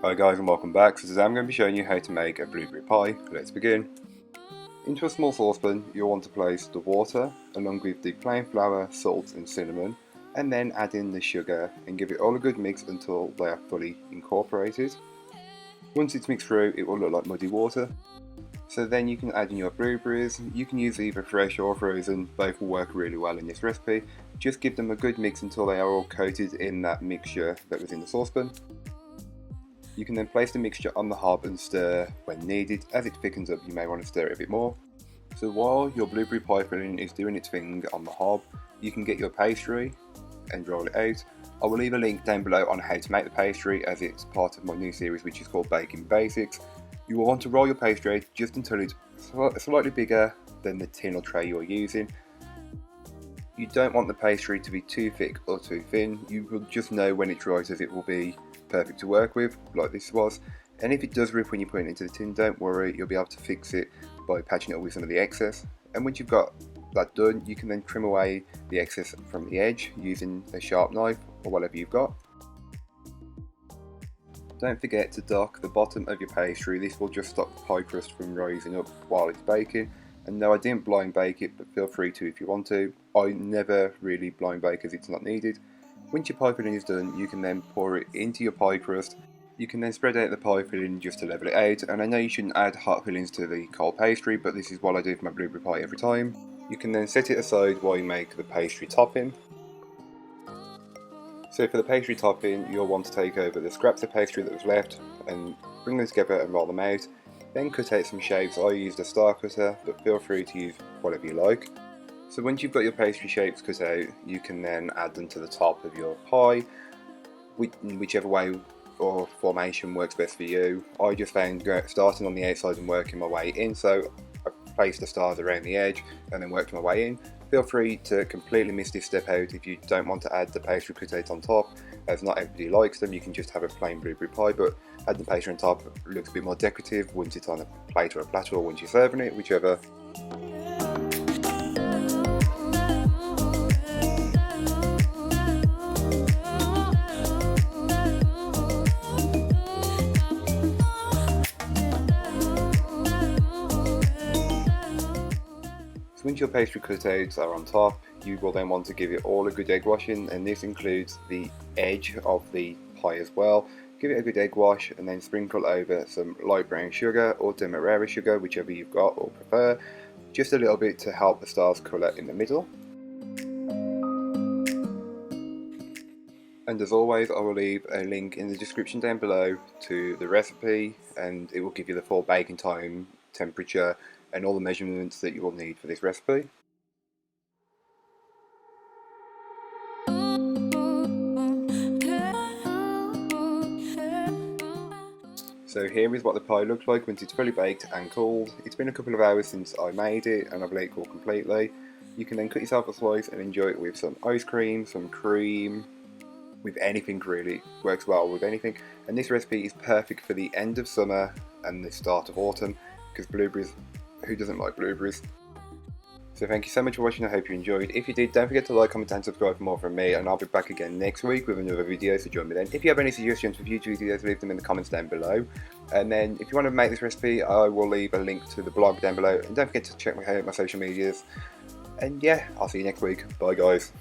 Hi guys and welcome back. So today I'm going to be showing you how to make a blueberry pie. Let's begin. Into a small saucepan you'll want to place the water along with the plain flour, salt and cinnamon, and then add in the sugar and give it all a good mix until they are fully incorporated. Once it's mixed through it will look like muddy water. So then you can add in your blueberries. You can use either fresh or frozen, both will work really well in this recipe. Just give them a good mix until they are all coated in that mixture that was in the saucepan. You can then place the mixture on the hob and stir when needed. As it thickens up you may want to stir it a bit more. So while your blueberry pie filling is doing its thing on the hob, you can get your pastry and roll it out. I will leave a link down below on how to make the pastry as it's part of my new series which is called Baking Basics. You will want to roll your pastry out just until it's slightly bigger than the tin or tray you're using. You don't want the pastry to be too thick or too thin. You will just know when it's right as it will be perfect to work with, like this was. And if it does rip when you put it into the tin, don't worry, you'll be able to fix it by patching it up with some of the excess. And once you've got that done, you can then trim away the excess from the edge using a sharp knife or whatever you've got. Don't forget to dock the bottom of your pastry. This will just stop the pie crust from rising up while it's baking. And no, I didn't blind bake it, but feel free to if you want to. I never really blind bake as it's not needed. Once your pie filling is done, you can then pour it into your pie crust. You can then spread out the pie filling just to level it out. And I know you shouldn't add hot fillings to the cold pastry, but this is what I do for my blueberry pie every time. You can then set it aside while you make the pastry topping. So for the pastry topping, you'll want to take over the scraps of pastry that was left and bring them together and roll them out. Then cut out some shapes. I used a star cutter, but feel free to use whatever you like. So once you've got your pastry shapes cut out, you can then add them to the top of your pie, whichever way or formation works best for you. I just found starting on the outside and working my way in, so I placed the stars around the edge and then worked my way in. Feel free to completely miss this step out if you don't want to add the pastry cut out on top, as not everybody likes them. You can just have a plain blueberry pie, but add the pastry on top looks a bit more decorative once it's on a plate or a platter, or once you're serving it, whichever. Once your pastry cutouts are on top, you will then want to give it all a good egg washing, and this includes the edge of the pie as well. Give it a good egg wash and then sprinkle over some light brown sugar or demerara sugar, whichever you've got or prefer, just a little bit to help the stars colour in the middle. And as always, I will leave a link in the description down below to the recipe, and it will give you the full baking time, temperature and all the measurements that you will need for this recipe. So here is what the pie looks like once it's fully baked and cooled. It's been a couple of hours since I made it and I've let it cool completely. You can then cut yourself a slice and enjoy it with some ice cream, some cream, with anything really. It works well with anything. And this recipe is perfect for the end of summer and the start of autumn, because blueberries, who doesn't like blueberries? So thank you so much for watching, I hope you enjoyed. If you did, don't forget to like, comment and subscribe for more from me, and I'll be back again next week with another video, so join me then. If you have any suggestions for future videos, leave them in the comments down below. And then if you want to make this recipe, I will leave a link to the blog down below, and don't forget to check out my social medias. And yeah, I'll see you next week. Bye guys.